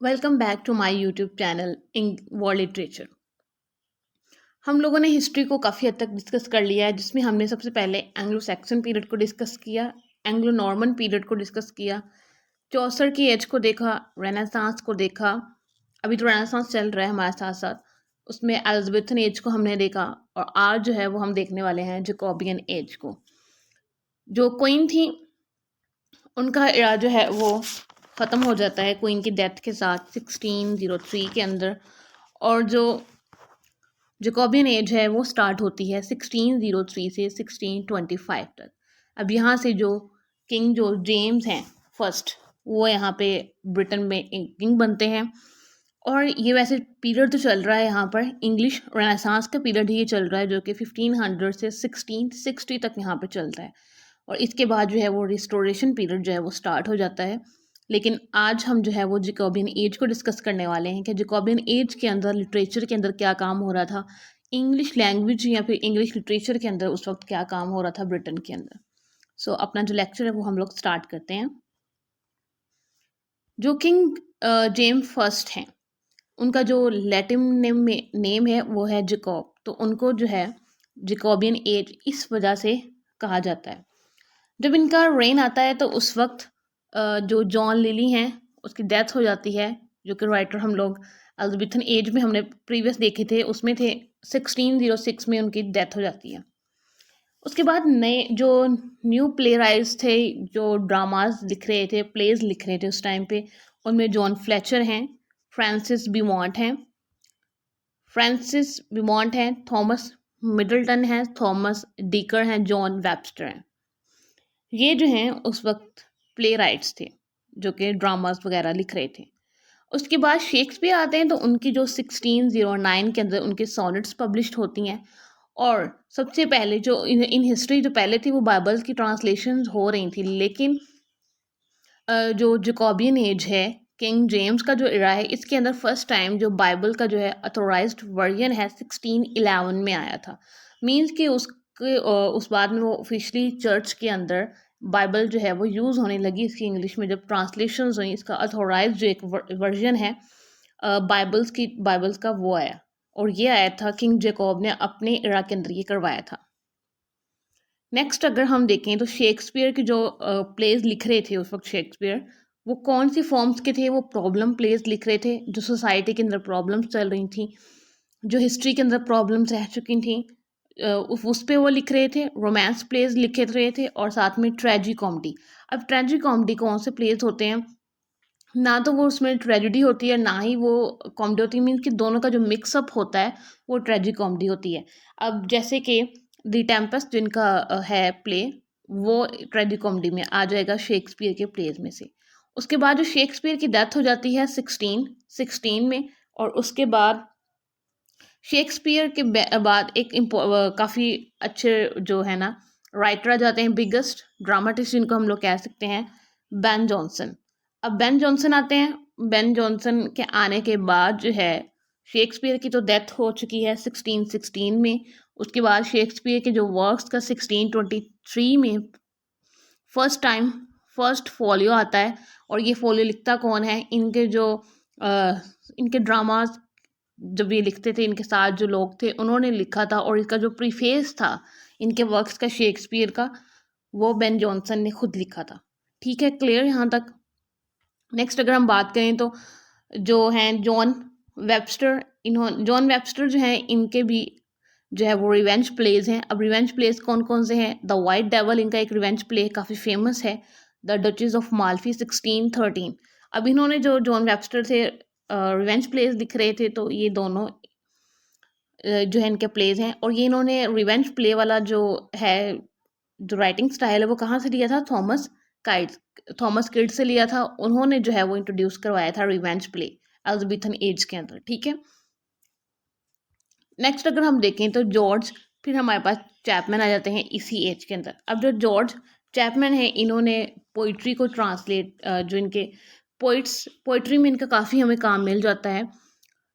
Welcome back to my YouTube channel in world literature. हम लोगों ने हिस्ट्री को काफ़ी हद तक डिस्कस कर लिया है, जिसमें हमने सबसे पहले एंग्लो सैक्सन पीरियड को डिस्कस किया, एंग्लो नॉर्मन पीरियड को डिस्कस किया, चौसर की एज को देखा, रेनेसांस को देखा। अभी तो रेनेसांस चल रहा है हमारे साथ साथ, उसमें एलिजाबेथन एज को हमने देखा। और आज जो है वो हम देखने वाले हैं जैकोबियन एज को। जो क्वीन थी उनका एरा जो है वो ख़त्म हो जाता है क्वीन की डेथ के साथ 1603 के अंदर। और जो जैकोबियन एज है वो स्टार्ट होती है 1603 से 1625 तक। अब यहाँ से जो किंग जो जेम्स हैं फर्स्ट, वो यहाँ पे ब्रिटेन में किंग बनते हैं। और ये वैसे पीरियड तो चल रहा है यहाँ पर इंग्लिश रेनेसांस का पीरियड ही ये चल रहा है, जो कि 1500 से 1660 तक यहाँ पर चलता है। और इसके बाद जो है वो रिस्टोरेशन पीरियड जो है वो स्टार्ट हो जाता है। लेकिन आज हम जो है वो जैकोबियन एज को डिस्कस करने वाले हैं कि जैकोबियन एज के अंदर लिटरेचर के अंदर क्या काम हो रहा था, इंग्लिश लैंग्वेज या फिर इंग्लिश लिटरेचर के अंदर उस वक्त क्या काम हो रहा था ब्रिटेन के अंदर। सो अपना जो लेक्चर है वो हम लोग स्टार्ट करते हैं। जो किंग जेम्स फर्स्ट हैं, उनका जो लैटिन नेम है वो है जैकोब। तो उनको जो है जैकोबियन एज इस वजह से कहा जाता है। जब इनका रेन आता है तो उस वक्त जो जॉन लिली हैं उसकी डेथ हो जाती है, जो कि राइटर हम लोग एलिजाबेथन एज में हमने प्रीवियस देखे थे, उसमें थे 1606 में उनकी डेथ हो जाती है। उसके बाद नए जो न्यू प्ले राइटर्स थे, जो ड्रामाज लिख रहे थे, प्लेज लिख रहे थे उस टाइम पे, उनमें जॉन फ्लेचर हैं, फ्रांसिस बिमॉन्ट हैं, थॉमस मिडल्टन हैं, थॉमस डीकर हैं, जॉन वेबस्टर हैं। ये जो हैं उस वक्त प्ले राइट्स थे जो कि ड्रामास वगैरह लिख रहे थे। उसके बाद शेक्सपियर आते हैं, तो उनकी जो 1609 के अंदर उनकी सॉनेट्स पब्लिश्ड होती हैं। और सबसे पहले जो इन हिस्ट्री जो पहले थी वो बाइबल्स की ट्रांसलेशन हो रही थी। लेकिन जो जैकोबियन एज है, किंग जेम्स का जो इरा है, इसके अंदर फर्स्ट टाइम जो बाइबल का जो है अथोराइज्ड वर्जन है 1611 में आया था। मींस कि उस बाद में वो ऑफिशियली चर्च के अंदर बाइबल जो है वो यूज़ होने लगी। इसकी इंग्लिश में जब ट्रांसलेशन हुई, इसका अथोराइज जो एक वर्जन है बाइबल्स का, वो आया। और ये आया था किंग जैकोब ने अपने इरा के अंदर ये करवाया था। नेक्स्ट अगर हम देखें तो शेक्सपियर के जो प्लेज लिख रहे थे उस वक्त शेक्सपियर, वो कौन सी फॉर्म्स के थे? वो प्रॉब्लम प्लेज लिख रहे थे, जो सोसाइटी के अंदर प्रॉब्लम्स चल रही थी, जो हिस्ट्री के अंदर प्रॉब्लम्स रह चुकी थी, उस पे वो लिख रहे थे। रोमांस प्लेज लिख रहे थे और साथ में ट्रेजी कॉमेडी। अब ट्रेजी कॉमेडी कौन से प्लेज होते हैं? ना तो वो उसमें ट्रेजिडी होती है, ना ही वो कॉमेडी होती है। मीन्स कि दोनों का जो मिक्सअप होता है वो ट्रेजिक कॉमेडी होती है। अब जैसे कि द टेम्पेस्ट जिनका है प्ले, वो ट्रेजिक कॉमेडी में आ जाएगा शेक्सपियर के प्लेज में से। उसके बाद जो शेक्सपियर की डेथ हो जाती है 1616 में। और उसके बाद शेक्सपियर के बाद एक काफ़ी अच्छे जो है ना राइटर आ जाते हैं, बिगेस्ट ड्रामाटिस्ट जिनको हम लोग कह सकते हैं, बेन जॉनसन। अब बेन जॉनसन आते हैं। बेन जॉनसन के आने के बाद जो है शेक्सपियर की तो डेथ हो चुकी है 1616 में। उसके बाद शेक्सपियर के जो वर्क्स का 1623 में फर्स्ट फोलियो आता है। और ये फोलियो लिखता कौन है? इनके जो इनके ड्रामाज जब ये लिखते थे, इनके साथ जो लोग थे उन्होंने लिखा था। और इसका जो प्रीफेस था इनके वर्क्स का शेक्सपियर का, वो बेन जॉनसन ने खुद लिखा था। ठीक है, क्लियर यहाँ तक? नेक्स्ट अगर हम बात करें तो जो हैं जॉन वेबस्टर जो हैं, इनके भी जो है वो रिवेंज प्लेज हैं। अब रिवेंज प्लेज कौन कौन से हैं? द वाइट डेवल इनका एक रिवेंज प्ले काफ़ी फेमस है। The duchess of Malfi 1613। अब इन्होंने जो जॉन वेबस्टर थे रिवेंज प्लेज लिख रहे थे, तो ये दोनों जो है इनके प्लेज हैं। और ये इन्होंने रिवेंज प्ले वाला जो है, जो राइटिंग स्टाइल है, वो कहाँ से लिया था? थॉमस किड से लिया था। उन्होंने जो है वो इंट्रोड्यूस करवाया था रिवेंज प्ले एलिजाबेथन एज के अंदर। ठीक है, नेक्स्ट अगर हम देखें तो जॉर्ज, फिर हमारे पास चैपमैन आ जाते हैं इसी एज के अंदर। अब जो जॉर्ज चैपमैन है, इन्होंने पोइट्री को ट्रांसलेट, जो इनके पोइट्री में इनका काफ़ी हमें काम मिल जाता है।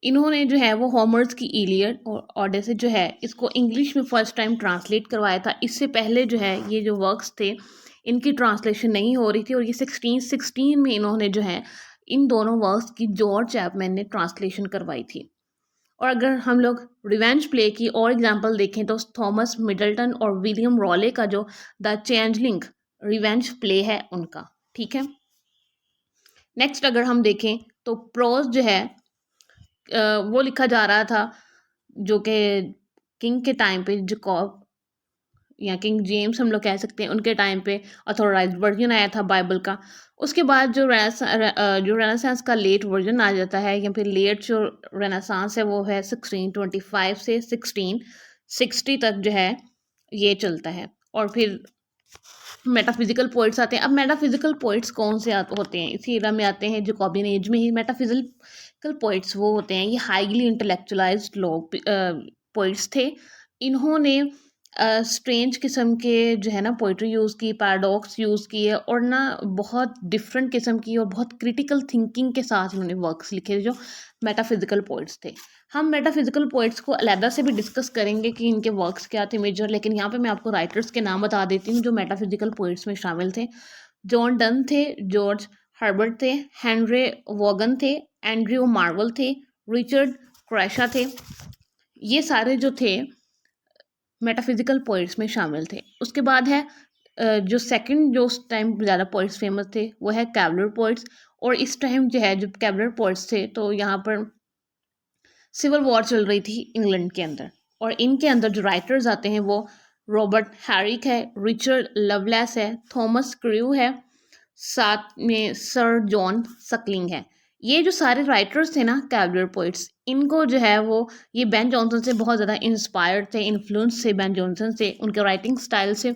इन्होंने जो है वो होमर्स की इलियड और ओडेसी जो है, इसको इंग्लिश में फर्स्ट टाइम ट्रांसलेट करवाया था। इससे पहले जो है ये जो वर्क्स थे इनकी ट्रांसलेशन नहीं हो रही थी। और ये 1616 में इन्होंने जो है इन दोनों वर्क्स की जॉर्ज चैपमैन ने ट्रांसलेशन करवाई थी। और अगर हम लोग रिवेंज प्ले की और एग्जांपल देखें तो थॉमस मिडल्टन और विलियम रॉले का जो द चेंजलिंग रिवेंज प्ले है उनका, ठीक है। नेक्स्ट अगर हम देखें तो प्रोज जो है वो लिखा जा रहा था जो कि किंग के टाइम पे जैकब या किंग जेम्स हम लोग कह सकते हैं, उनके टाइम पे ऑथोराइज्ड वर्जन आया था बाइबल का। उसके बाद जो रेनेसांस का लेट वर्जन आ जाता है या फिर लेट जो रेनेसांस है वो है 1625 से 1660 तक जो है ये चलता है। और फिर मेटाफिजिकल पोइट्स आते हैं। अब मेटाफिजिकल पोइट्स कौन से होते हैं इसी एरा में आते हैं, जैकोबियन एज में ही मेटाफिजिकल पोइट्स वो होते हैं, ये हाईली इंटेलेक्चुअलाइज्ड लोग पोइट्स थे। इन्होंने स्ट्रेंज किस्म के जो है ना पोइट्री यूज़ की, पैराडॉक्स यूज़ किए और ना बहुत डिफरेंट किस्म की और बहुत क्रिटिकल थिंकिंग के साथ इन्होंने वर्क्स लिखे जो मेटाफिजिकल पोइट्स थे। हम मेटाफिजिकल पोइट्स को अलहदा से भी डिस्कस करेंगे कि इनके वर्क्स क्या थे मेजर, लेकिन यहाँ पे मैं आपको राइटर्स के नाम बता देती हूँ जो मेटाफिजिकल पोइट्स में शामिल थे। जॉन डन थे, जॉर्ज हर्बर्ट थे, हेनरी वॉगन थे, एंड्रयू मार्वल थे, रिचर्ड क्रैशा थे। ये सारे जो थे मेटाफिजिकल पोइट्स में शामिल थे। उसके बाद है जो सेकंड जो उस टाइम ज़्यादा पोइट्स फेमस थे वो है कैवलर पोइट्स। और इस टाइम जो है जब कैवलर पोइट्स थे तो यहाँ पर सिविल वॉर चल रही थी इंग्लैंड के अंदर, और इनके अंदर जो राइटर्स आते हैं वो रॉबर्ट हैरिक है, रिचर्ड लवलेस है, थॉमस क्रू है, साथ में सर जॉन सकलिंग है। ये जो सारे राइटर्स थे ना कैवलर पोइट्स, इनको जो है वो ये बेन जॉनसन से बहुत ज़्यादा इंस्पायर्ड थे, इन्फ्लुएंस से बेन जॉनसन से, उनके राइटिंग स्टाइल से।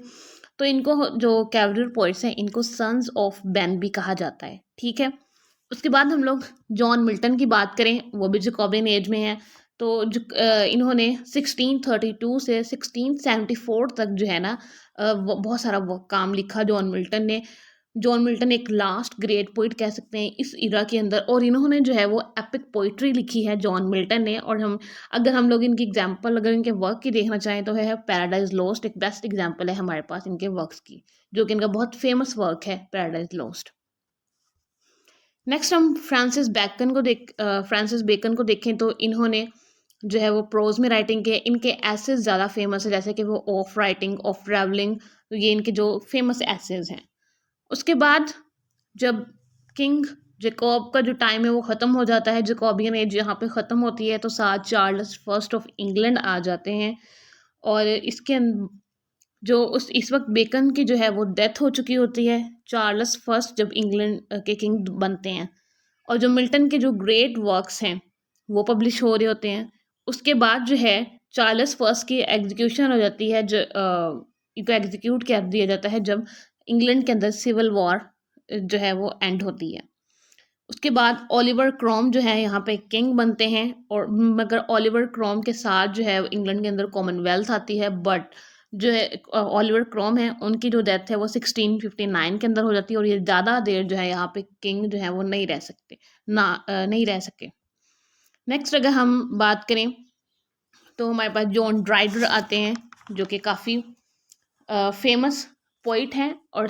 तो इनको जो कैवलर पोइट्स हैं इनको सन्स ऑफ बेन भी कहा जाता है, ठीक है। उसके बाद हम लोग जॉन मिल्टन की बात करें, वो भी जैकोबियन एज में है। तो जो इन्होंने 1632 से 1674 तक जो है ना बहुत सारा वो काम लिखा जॉन मिल्टन ने। जॉन मिल्टन एक लास्ट ग्रेट पोइट कह सकते हैं इस इरा के अंदर, और इन्होंने जो है वो एपिक पोइट्री लिखी है जॉन मिल्टन ने। और हम लोग इनकी एग्जांपल अगर इनके वर्क की देखना चाहें तो है पैराडाइज लॉस्ट, एक बेस्ट एग्जांपल है हमारे पास इनके वर्क्स की, जो कि इनका बहुत फेमस वर्क है पैराडाइज लॉस्ट। नेक्स्ट हम फ्रांसिस बेकन को देखें तो इन्होंने जो है वो प्रोज में राइटिंग के, इनके एसेज ज़्यादा फेमस है, जैसे कि वो ऑफ राइटिंग, ऑफ ट्रैवलिंग, तो ये इनके जो फेमस एसेज हैं। उसके बाद जब किंग जैकब का जो टाइम है वो ख़त्म हो जाता है, जैकोबियन एज यहाँ पे ख़त्म होती है, तो साथ चार्ल्स फर्स्ट ऑफ इंग्लैंड आ जाते हैं। और जो इस वक्त बेकन की जो है वो डेथ हो चुकी होती है, चार्ल्स फर्स्ट जब इंग्लैंड के किंग बनते हैं। और जो मिल्टन के जो ग्रेट वर्क्स हैं वो पब्लिश हो रहे होते हैं। उसके बाद जो है चार्ल्स फर्स्ट की एग्जीक्यूशन हो जाती है, जो इनको एग्जीक्यूट कर दिया जाता है जब इंग्लैंड के अंदर सिविल वॉर जो है वो एंड होती है। उसके बाद ओलिवर क्रोम जो है यहाँ पे किंग बनते हैं, और मगर ओलिवर क्रोम के साथ जो है इंग्लैंड के अंदर कॉमनवेल्थ आती है, बट जो है ओलिवर क्रोम है उनकी जो डेथ है वो 1659 के अंदर हो जाती है, और ये ज़्यादा देर जो है यहाँ पे किंग जो है वो नहीं रह सकते, नहीं रह सके। नेक्स्ट अगर हम बात करें तो हमारे पास जॉन ड्राइडर आते हैं जो कि काफ़ी फेमस पोइट हैं, और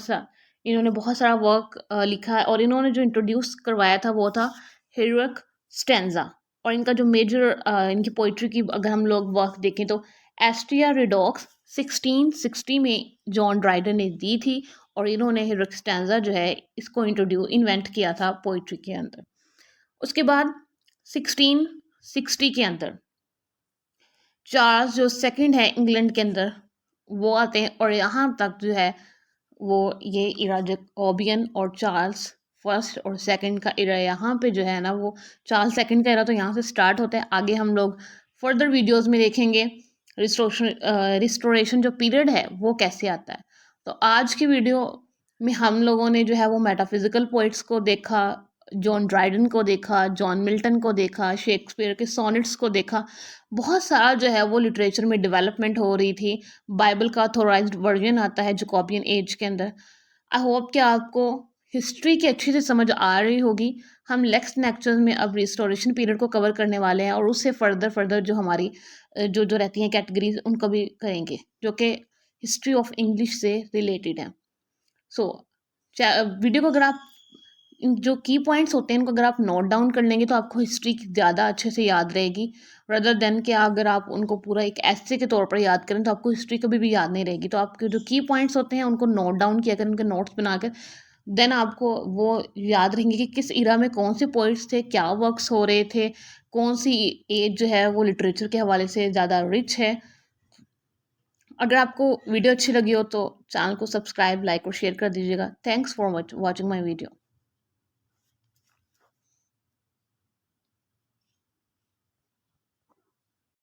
इन्होंने बहुत सारा वर्क लिखा है। और इन्होंने जो इंट्रोड्यूस करवाया था वो था हीरोइक स्टेंजा। और इनका जो मेजर इनकी पोइट्री की अगर हम लोग वर्क देखें तो एस्ट्रिया रिडॉक्स 1660 में जॉन ड्राइडर ने दी थी, और इन्होंने हीरोइक स्टेंजा जो है इसको इन्वेंट किया था पोइट्री के अंदर। उसके बाद 1660 के अंदर चार्ल्स जो सेकंड है इंग्लैंड के अंदर वो आते हैं, और यहाँ तक जो है वो ये इरा जैकोबियन और चार्ल्स फर्स्ट और सेकंड का इरा यहाँ पे जो है ना वो चार्ल्स सेकंड का इरा तो यहाँ से स्टार्ट होता है। आगे हम लोग फर्दर वीडियोस में देखेंगे रिस्टोरेशन जो पीरियड है वो कैसे आता है। तो आज की वीडियो में हम लोगों ने जो है वो मेटाफिजिकल पोइट्स को देखा, जॉन ड्राइडन को देखा, जॉन मिल्टन को देखा, शेक्सपियर के सोनेट्स को देखा। बहुत सारा जो है वो लिटरेचर में डेवलपमेंट हो रही थी। बाइबल का ऑथोराइज्ड वर्जन आता है जैकोबियन एज के अंदर। आई होप कि आपको हिस्ट्री की अच्छी से समझ आ रही होगी। हम नेक्स्ट लेक्चर में अब रिस्टोरेशन पीरियड को कवर करने वाले हैं, और उससे फर्दर जो हमारी जो जो रहती हैं कैटेगरीज उनको भी करेंगे जो कि हिस्ट्री ऑफ इंग्लिश से रिलेटेड है। सो वीडियो को अगर आप इन जो की पॉइंट्स होते हैं इनको अगर आप नोट डाउन कर लेंगे तो आपको हिस्ट्री ज़्यादा अच्छे से याद रहेगी, रदर देन कि अगर आप उनको पूरा एक ऐसे के तौर पर याद करें तो आपको हिस्ट्री कभी भी याद नहीं रहेगी। तो आपके जो की पॉइंट्स होते हैं उनको नोट डाउन किया करें, उनके नोट्स बनाकर, देन आपको वो याद रहेंगे कि किस इरा में कौन से पोइट्स थे, क्या वर्क्स हो रहे थे, कौन सी एज जो है वो लिटरेचर के हवाले से ज़्यादा रिच है। अगर आपको वीडियो अच्छी लगी हो तो चैनल को सब्सक्राइब, लाइक और शेयर कर दीजिएगा। Thanks for watching my video.